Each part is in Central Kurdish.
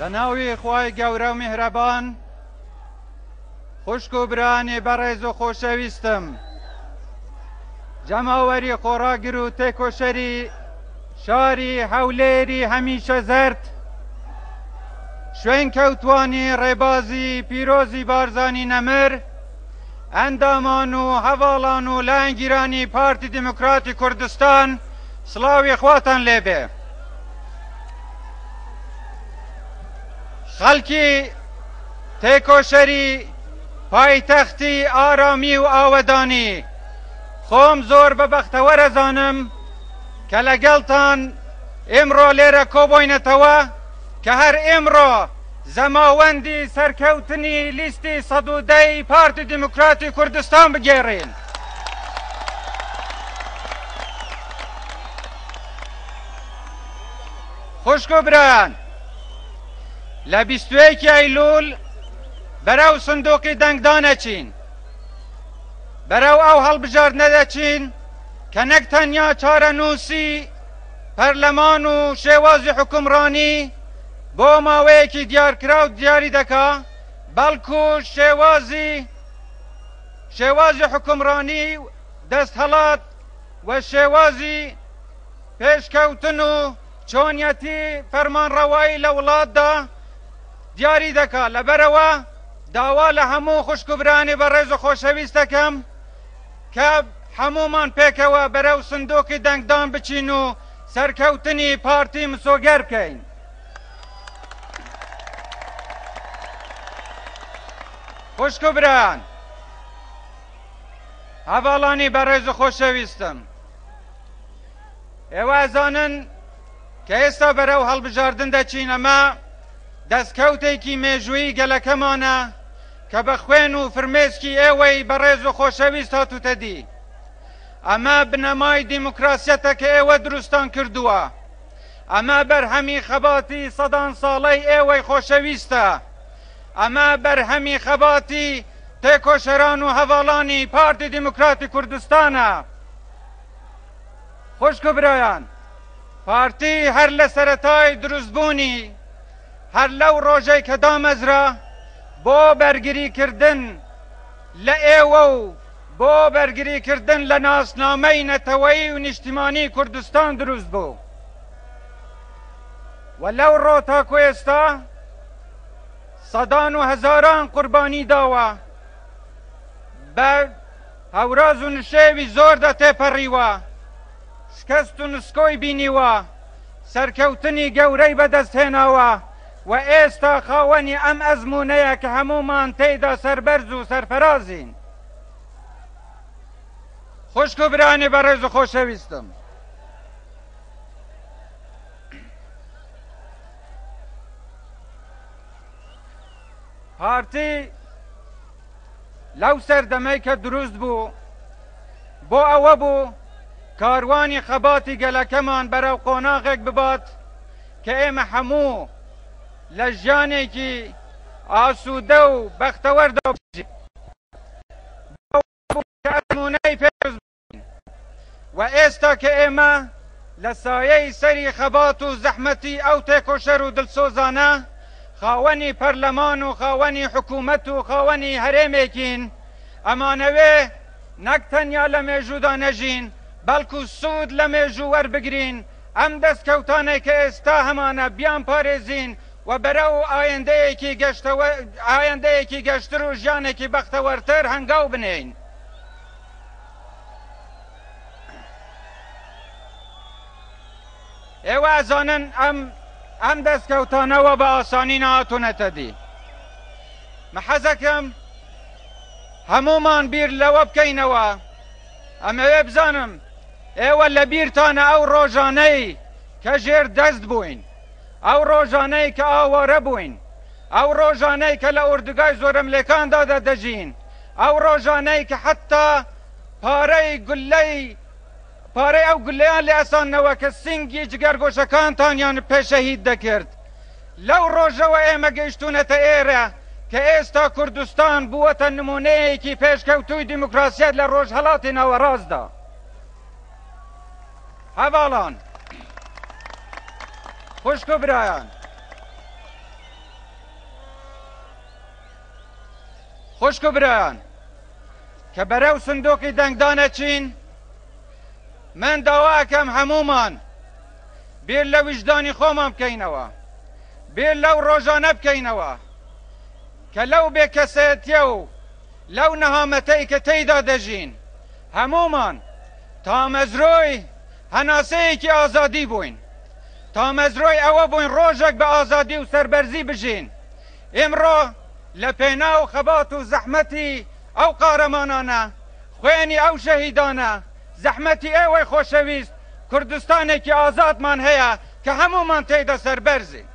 بەناوی خوای گەورە و میهرەبان، خوشک و برانی بەڕێز و خۆشەویستم، جەماوەری خۆراگر و تێکۆشەری شاری هەولێری هەمیشە زەرد، شوێن کەوتوانی ڕێبازی پیرۆزی بارزانی نەمر، ئەندامان و هەواڵان و لایەنگیرانی پارتی دموکراتی کوردستان، سڵاوی خواتان لێبێ. خەڵکی تێکۆشەری پایتەختی ئارامی و ئاوەدانی، خۆم زۆر بەبەختەوە دەزانم کە لەگەڵتان ئێمڕۆ لێرە کۆبووینەتەوە کە هەر ئێمڕۆ زەماوەندی سەرکەوتنی لیستی ١١٠ پارتی دموکراتی کوردستان بگێڕین. خوشک و برایان، لە 21 ئەیلوول بەرەو سندوقی دەنگدان دەچین، بەرەو ئەو هەڵبژاردنە دەچین کە نەک تەنیا چارەنووسی پەرلەمان و شێوازی حکومڕانی بۆ ماوەیەکی دیارکرا و دیاری دەکا، بەڵکو شێوازی حکومڕانی دەستهەڵات و شێوازی پێشکەوتن و چۆنیەتی فەرمانڕەوایی لە وڵاتدا دیاری دەکا. لەبەرەوە داوا لە هەموو خوشک و برانی بەڕێز و خۆشەویست دەکەم کە هەمومان پێکەوە بەرەو سندوقی دەنگدان بچین و سەرکەوتنی پارتی مسۆگەر بکەین. خوشک و بران، هەواڵانی بەڕێز و خۆشەویستم، ئێوە ئەزانن کە ئێستا بەرەو هەڵبژاردن دەچین. ئەمە دەستکەوتێکی مێژووی گەلەکەمانە کە بە خوێن و فرمێسکی ئێوەی بەڕێز و خۆشەویست هاتووتە دی. ئەمە بنەمای دیموکراسیەتە کە ئێوە دروستان کردووە، ئەمە بەرهەمی خەباتی سەدان ساڵەی ئێوەی خۆشەویستە، ئەمە بەرهەمی خەباتی تێکۆشەران و هەواڵانی پارتی دموکراتی کوردستانە. خوشک و برایان، پارتی هەر لە سەرەتای دروستبوونی، هەر لەو ڕۆژەی کە دامەزرا بۆ بەرگریکردن لە ئێوە و بۆ بەرگریکردن لە ناسنامەی نەتەوەیی و نیشتیمانی کوردستان دروست بوو، و لەو ڕۆ تاکو ئێستا سەدان و هەزاران قوربانی داوە، بە هەوراز و نشێوی زۆردا تێپەڕیوە، شکەست و نسکۆی بینیوە، سەرکەوتنی گەورەی بەدەستهێناوە، و ئێستا خاوەنی ئەم ئەزموونەیە کە هەمومان تێیدا سەربەرز و سەرفەرازین. خوشک و برانی بەڕێز و خۆشەویستم، پارتی لەو سەردەمەی کە دروست بوو بۆ ئەوە بوو کاروانی خەباتی گەلەکەمان بەرەو قۆناغێک ببات کە ئێمە هەموو لە ژیانێکی ئاسوودە و بەختەوەردا بژین، ئەزموونەی پێویست بووین. و ئێستا کە ئێمە لە سایەی سەری خەبات و زەحمەتی ئەو تێکۆشەر و دڵسۆزانە خاوەنی پەرلەمان و خاوەنی حکوومەت و خاوەنی هەرێمێکین، ئەمانەوێ نەک تەنیا لە مێژوودا نەژین، بەڵکو سوود لە مێژوو وەربگرین، ئەم دەستکەوتانەی کە ئێستا هەمانە بیان پارێزین و بەرەو ئایندەیەکی گەشتر و ژیانێکی بەختەوەرتر هەنگاو بنین. ئێوە ئەزانن ئەم دەستکەوتانەوە بە ئاسانی نهاتوونەتە دی. مەحەزەکەم هەمومان بیر لەوە بکەینەوە، ئەمەوێ بزانم ئێوە لە بیرتانە ئەو ڕۆژانەی کە ژێر دەست بووین، ئەو ڕۆژانەی کە ئاوارە بووین، ئەو ڕۆژانەی کە لە ئوردوگای زۆرەملێکاندا دەدەژین، ئەو ڕۆژانەی کە حتا پارەی ئەو گولەیان لێ ئەسانەوە کە سنگی جگەرگۆشەکانتانیان پێشەهید دەکرد. لەو ڕۆژەوە ئێمە گەیشتوونەتە ئێرە کە ئێستا کوردستان بووەتە نمونەیەکی پێشکەوتووی دیموکراسیەت لە ڕۆژهەڵاتی ناوەڕاستدا. هەواڵان، خوشک و برایان، خوشک و برایان که بەرەو سندوقی دەنگدانە چین من داوا ئەکەم هەمومان بیر لە ویژدانی خۆمان بکەینەوە بیر لەو ڕۆژانە بکەینەوە کە لەو بێکەسێتیە و لەو نەهامەتەی کە تێیدا دەژین هەمومان تا مەزرۆی هەناسەیەکی ئازادی بووین تا مەزرۆی ئەوە بووین ڕۆژێک بە ئازادی و سەربەرزی بژین ئێمڕۆ لە پێنا و خەبات و زەحمەتی ئەو قارەمانانە خوێنی ئەو شەهیدانە زەحمەتی ئێوەی خۆشەویست کوردستانێکی ئازادمان هەیە کە هەمومان تێیدا سەربەرزین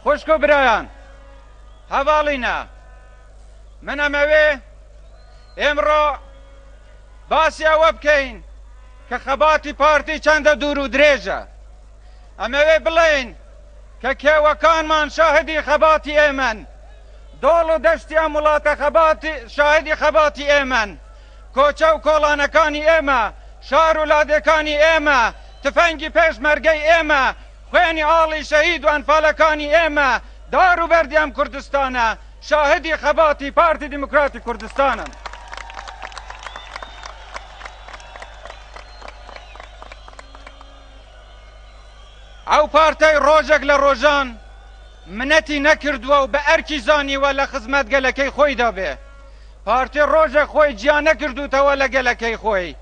خوشک و برایان هەواڵینە من ئەمەوێ ئێمڕۆ باسی ئەوە بکەین کە خەباتی پارتی چەندە دوور و درێژە ئەمەوێ بڵێین کە کێوەکانمان شاهدی خەباتی ئێمەن دۆڵ و دەشتی ئەم وڵاتە شاهدی خەباتی ئێمەن کۆچە و کۆڵانەکانی ئێمە شار و لادەکانی ئێمە تفەنگی پێشمەرگەی ئێمە خوێنی ئاڵی شەهید و ئەنفالەکانی ئێمە دار و بەردی ئەم کوردستانە شاهدی خەباتی پارتی دیموکراتی کوردستانن ئەو پارتەی ڕۆژێک لە ڕۆژان منەتی نەکردووە و بە ئەرکی زانیوە لە خزمەت گەلەکەی خۆیدا بێ پارتی ڕۆژێک خۆی گیان نەکردوتەوە لە گەلەکەی خۆی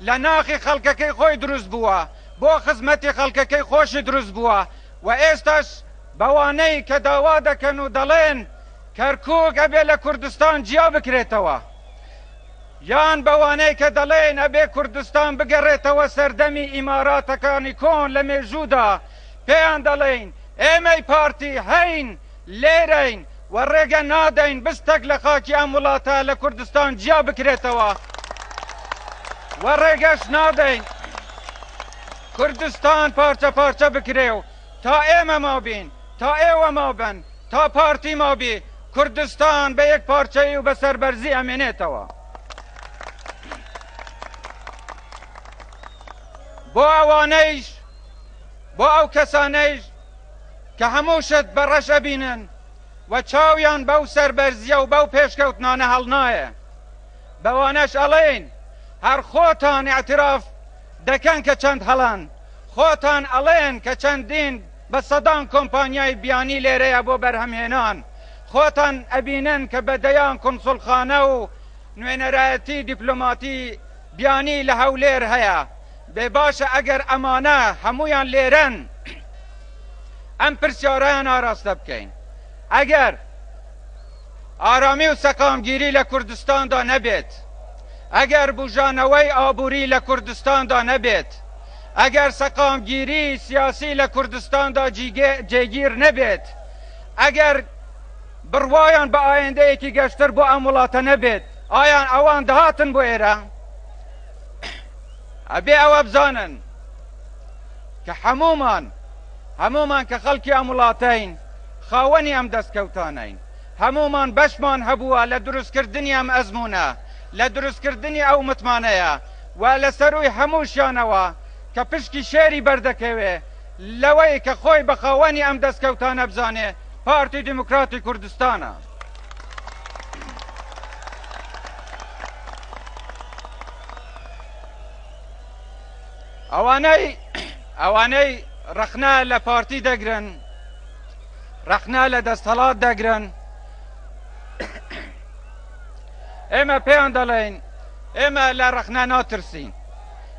لە ناخی خەڵکەکەی خۆی دروست بووە بۆ خزمەتی خەڵکەکەی خۆشی دروست بووە و ئێستاش بەوانەی کە داوا دەکەن و دەڵێن کەرکووک ئەبێ لە کوردستان جیا بکرێتەوە یان بەوانەی کە دەڵێن ئەبێ کوردستان بگەڕێتەوە سەردەمی ئیماراتەکانی کۆن لە مێژوودا پێیان دەڵێن ئێمەی پارتی هەین لێرەین و ڕێگە نادەین بستەک لە خاکی ئەم وڵاتە لە کوردستان جیا بکرێتەوە و ڕێگەش نادەین کوردستان پارچە پارچە بکرێ و تا ئێمە مابین تا ئێوە مابن تا پارتی مابی کوردستان بە یەک پارچەی و بە سەربەرزی ئەمێنێتەوە بۆ ئەوانەیش بۆ ئەو کەسانەیش کە هەموو شت بە ڕەشە بینن و چاویان بەو سەربەرزیە و بەو پێشکەوتنانە هەڵنایە بەوانەش ئەڵێن هەر خۆتان ئاعتراف دەکەن کە چەند هەڵان خۆتان ئەڵێن کە چەندین بە سەدان کۆمپانیای بیانی لێرەیە بۆ بەرهەمهێنان خۆتان ئەبینن کە بەدەیان کۆنسوڵخانە و نوێنەرایەتی دیپلۆماتی بیانی لە هەولێر هەیە بێ باشە ئەگەر ئەمانە هەمویان لێرەن ئەم پرسیارەیان ئاراستە بکەین ئەگەر ئارامی و سەقامگیری لە کوردستاندا نەبێت ئەگەر بژانەوەی ئابووری لە کوردستاندا نەبێت ئەگەر سەقامگیری سیاسی لە کوردستاندا جێگیر نەبێت ئەگەر بڕوایان بە ئایندەیەکی گەشتر بۆ ئەم وڵاتە نەبێت ئایان ئەوان دەهاتن بۆ ئێرە ئەبێ ئەوە بزانن کە هەمومان کە خەڵکی ئەم وڵاتەین خاوەنی ئەم دەستکەوتانەین هەمومان بەشمان هەبووە لە دروستکردنی ئەم ئەزمونە لە دروستکردنی ئەو متمانەیە و لە سەروی هەمووشیانەوە کە پشکی شێری بەردەکەوێ لەوەی کە خۆی بە خاوەنی ئەم دەستکەوتانە بزانێ پارتی دیموکراتی کوردستانە ئەوانەی ڕەخنا لە پارتی دەگرن ڕەخنا لە دەستهەڵات دەگرن ئێمە پێیان دەڵێن ئێمە لە ڕەخنا ناترسین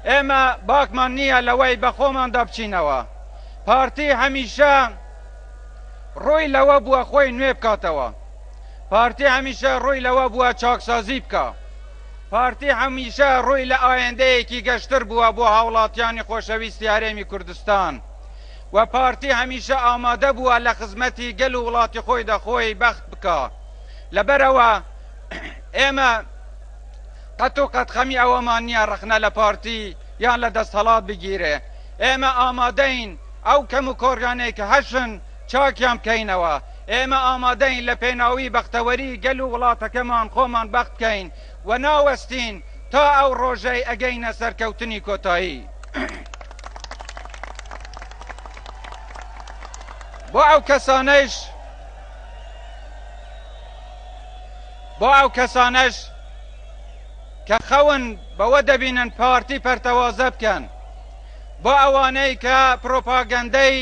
ئێمە باکمان نییە لەوەی بە خۆماندا بچینەوە پارتی هەمیشە ڕووی لەوە بووە خۆی نوێ بکاتەوە پارتی هەمیشە ڕووی لەوە بووە چاکسازی بکە پارتی هەمیشە ڕووی لە ئایندەیەکی گەشتر بووە بۆ هاوڵاتیانی خۆشەویستی هەرێمی کوردستان و پارتی هەمیشە ئامادە بووە لە خزمەتی گەل و وڵاتی خۆیدا خۆی بەخت بکە لەبەرەوە ئێمە قەت و قەتخەمی ئەوەمان نییە ڕەخنە لە پارتی یان لە دەستهەڵات بگیرێ ئێمە ئامادەین ئەو کەم و کۆرگانەی کە هەشن چاکیان بکەینەوە ئێمە ئامادەین لە پێناوی بەختەوەری گەل و وڵاتەکەمان خۆمان بەخت بکەین و ناوەستین تا ئەو ڕۆژەی ئەگەینە سەرکەوتنی کۆتایی بۆ ئەو کەسانەش کە خەون بەوە دەبینن پارتی پەرتەوازە بکەن، بۆ ئەوانەی کە پرۆپاگەندەی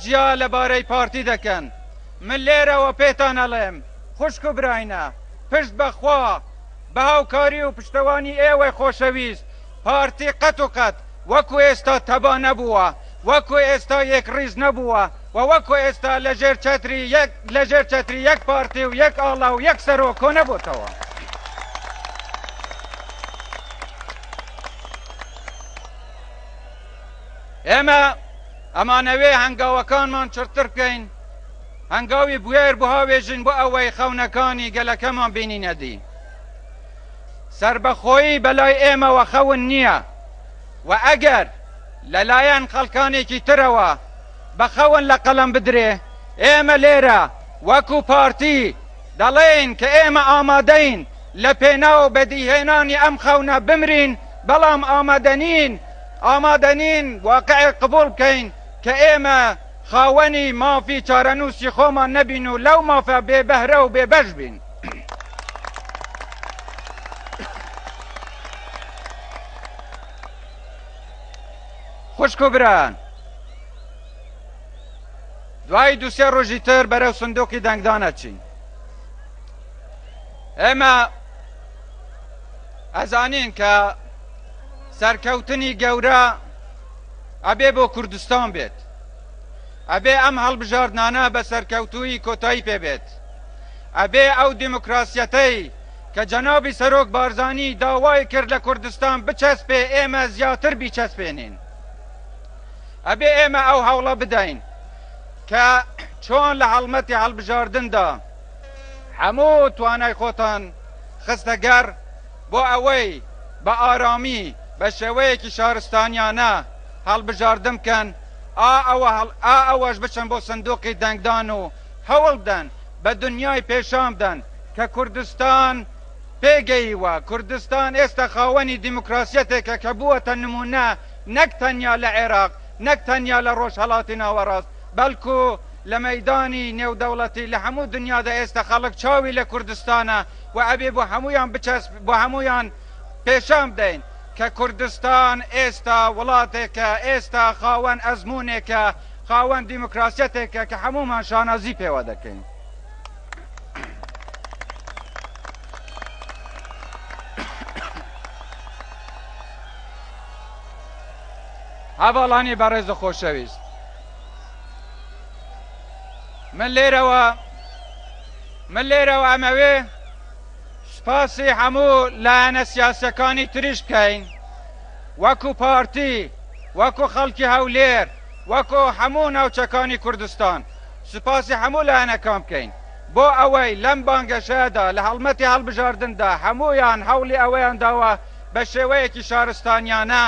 جیا لەبارەی پارتی دەکەن، من لێرەوە پێتان ئەڵێم خوشک و براینە، پشت بەخوا بە هاوکاری و پشتەوانی ئێوەی خۆشەویست پارتی قەت و قەت وەکو ئێستا تەبا نەبووە، وەکو ئێستا یەک ڕیز نەبووە و وەکو ئێستا لەژێر چەتری یەک پارتی و یەک ئاڵا و یەک سەرۆکۆ نەبووتەوە. ئێمە ئەمانەوێ هەنگاوەکانمان چرتر بکەین، هەنگاوی بوێر بهاوێژین بۆ ئەوەی خەونەکانی گەلەکەمان بینینە دی. سربەخۆیی بەلای ئێمەوە خەون نییە و ئەگەر لەلایەن خەڵکانێکی ترەوە بە خەون لە قەڵەم بدرێ، ئێمە لێرە وەکو پارتی دەڵێن کە ئێمە ئامادەین لە پێناو بەدیهێنانی ئەم خەونە بمرین، بەڵام ئامادەنین واقعی قبول بکەین کە ئێمە خاوەنی مافی چارەنووسی خۆمان نەبین و لەو مافە بێبەهرە و بێبەش بین. خوشک و بران، دوای دووسێ ڕۆژی تر بەرەو سندوقی دەنگدانە چین. ئێمە ئەزانین کە سەرکەوتنی گەورە ئەبێ بۆ کوردستان بێت، ئەبێ ئەم هەڵبژاردنانە بە سەرکەوتووی کۆتایی پێبێت، ئەبێ ئەو دیموکراسیەتەی کە جەنابی سەرۆک بارزانی داوای کرد لە کوردستان بچەسپێ ئێمە زیاتر بیچەسپێنین، ئەبێ ئێمە ئەو هەوڵە بدەین کە چۆن لە هەڵمەتی هەڵبژاردندا هەموو توانای خۆتان خستەگەر بۆ ئەوەی بە ئارامی بە شێوەیەکی شارستانیانە هەڵبژاردن بکەن، ئەوەش بچن بۆ سندوقی دەنگدان و هەوڵ بدەن بە دنیای پێشام بدەن کە کوردستان پێگەیوە، کوردستان ئێستا خاوەنی دیموکراسیەتێکە کە بووەتە نمونە نەک تەنیا لە عێراق، نەک تەنیا لە ڕۆژهەڵاتی ناوەڕاست، بەڵکو لە مەیدانی نێودەوڵەتی لە هەموو دنیادا ئێستا خەڵک چاوی لە کوردستانە و ئەبێ بۆ هەمویان بچەسب، بۆ هەمویان پێشام بدەین کە کوردستان ئێستا وڵاتێکە، ئێستا خاوەن ئەزمونێکە، خاوەن دیموکراسیەتێکە کە هەمومان شانازی پێوە دەکەین. هەواڵانی بەڕێز و خۆشەویست، من لێرەوە ئەمەوێ سپاسی هەموو لایەنە سیاسەکانی تریش بکەین، وەکو پارتی، وەکو خەڵکی هەولێر، وەکو هەموو ناوچەکانی کوردستان سپاسی هەموو لایەنەکان بکەین بۆ ئەوەی لەم بانگەشەدا لە هەڵمەتی هەڵبژاردندا هەمویان هەوڵی ئەوەیان داوە بە شێوەیەکی شارستانیانە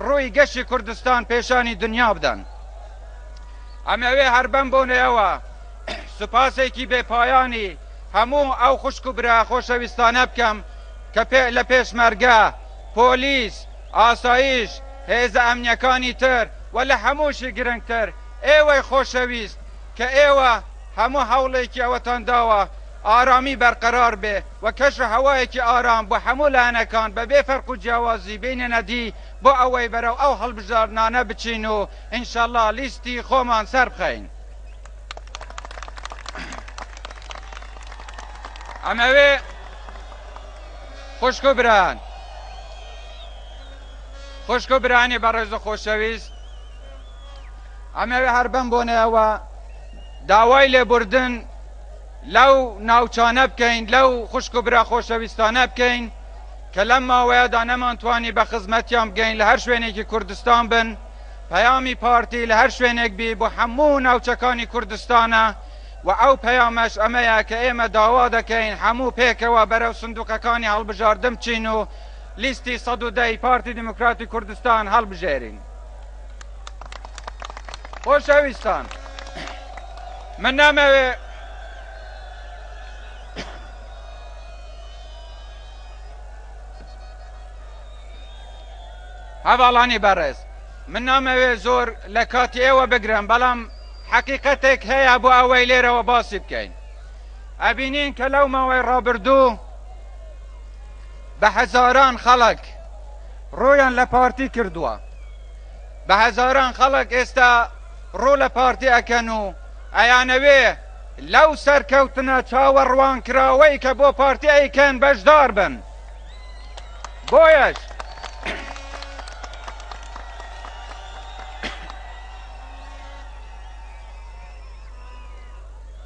ڕووی گەشتی کوردستان پێشانی دنیا بدەن. ئەمەوێ هەر بەم بۆنەوە سوپاسێکی بێپایانی هەموو ئەو خوشک و برا خۆشەویستانە بکەم کە لە پێشمەرگە، پۆلیس، ئاسایش، هێزە ئەمنیەکانی تر و لە هەمووشی گرنگتر ئێوەی خۆشەویست کە ئێوە هەموو هەوڵێکی ئەوەتان داوە ئارامی بەرقەرار بێ و کەشە هەوایەکی ئارام بۆ هەموو لایەنەکان بە بێ فەرق و جیاوازی بینێنە دی بۆ ئەوەی بەرەو ئەو هەڵبژاردنانە بچین و ئینشەڵڵا لیستی خۆمان سەر بخەین. ئەمەوێ خوشک و بران، خوشک و برانی بەڕێز و خۆشەویست، ئەمەوێ هەر بەم بۆنەوە داوای لێبوردن لەو ناوچانە بکەین، لەو خوشک و برا خۆشەویستانە بکەین کە لەم ماوەیەدا نەمانتوانی بە خزمەتیان بگەین لە هەر شوێنێکی کوردستان بن، پەیامی پارتی لە هەر شوێنێک بی بۆ هەموو ناوچەکانی کوردستانە و ئەو پەیامەش ئەمەیە کە ئێمە داوا دەکەین هەموو پێکەوە بەرەو سندوقەکانی هەڵبژاردن بچین و لیستی 110 پارتی دیموکراتی کوردستان هەڵبژێرین. خۆشەویستان، من نامەوێ هەواڵانی بەڕێز، من نامەوێ زۆر لە کاتی ئێوە بگرم، بەڵام حقیقتێک هەیە بۆ ئەوەی لێرەوە باسی بکەین. ئەبینین کە لەو ماوەی ڕابردوو بە هەزاران خەڵک ڕۆیان لە پارتی کردووە، بە هەزاران خەڵک ئێستا ڕوو لە پارتی ئەکەن و ئەیانەوێ لەو سەرکەوتنە چاوەڕوان کراوەی کە بۆ پارتی ئەیکەن بەشدار بن. بۆیەش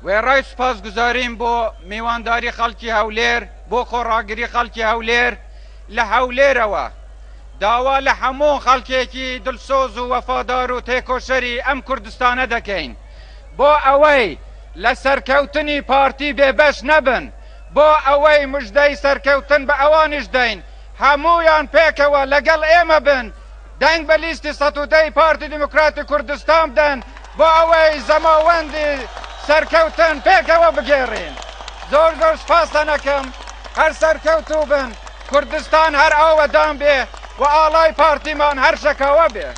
وێڕای سوپاسگوزاریم بۆ میوانداری خەڵکی هەولێر، بۆ خۆڕاگری خەڵکی هەولێر لە هەولێرەوە داوا لە هەموو خەڵکێکی دڵسۆز و وەفادار و تێکۆشەری ئەم کوردستانە دەکەین بۆ ئەوەی لە سەرکەوتنی پارتی بێبەش نەبن، بۆ ئەوەی مژدەی سەرکەوتن بە ئەوانیش دەین هەموویان پێکەوە لەگەڵ ئێمە بن، دەنگ بە لیستی ١٠ پارتی دیموکراتی کوردستان بدەن بۆ ئەوەی زەماوەندی سەرکەوتن پێکەوە بگێڕین. زۆر زۆر سپاسە نەکەم، هەر سەرکەوتوو بن، کوردستان هەر ئەوەدان بێ و ئاڵای پارتیمان هەر شەکاوە بێ.